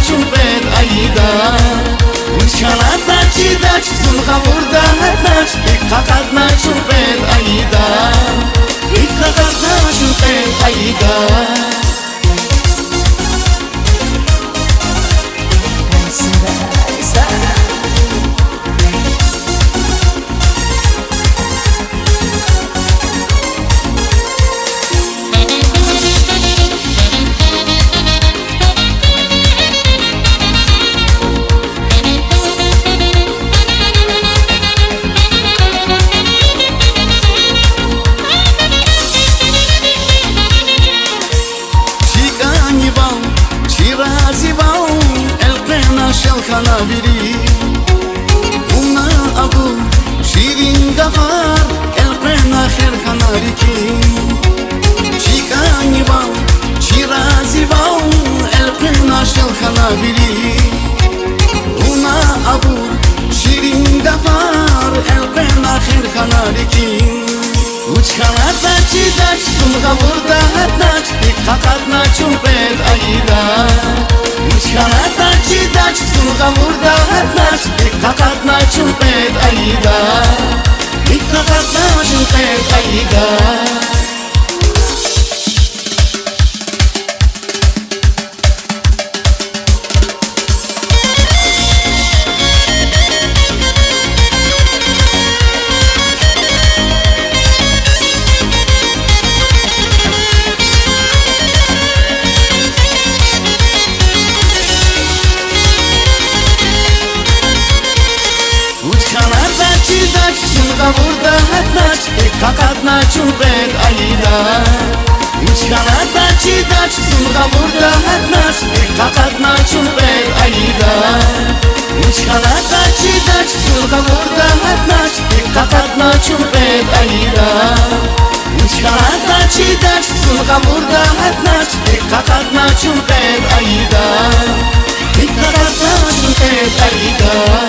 чумпет аида Учкалата чидач сулхамурда хатнач Икхакатна чумпет аида Икхакатна чумпет аида شلخنا بري وما أبو شيرين دفار القنا خير خناريكي شيكاني باو شيرازي باو القنا شلخنا بري وما أبو شيرين دفار القنا خير خناريكي وشخلata چيداش سمغا بردا هتناش إقاقاتنا چمبت أيدا وشخلata چيداش سمغا بردا هتناش إقاقاتنا چمبت أيدا إقاقاتنا چمبت أيدا Burada hatnaç, kakatna çumpet aida Uçkanata çidaç, sunga burada hatnaç, kakatna çumpet aida Uçkanata çidaç, sunga burada hatnaç, kakatna çumpet aida Uçkanata çidaç, sunga burada hatnaç, kakatna çumpet aida Kakatna çumpet aida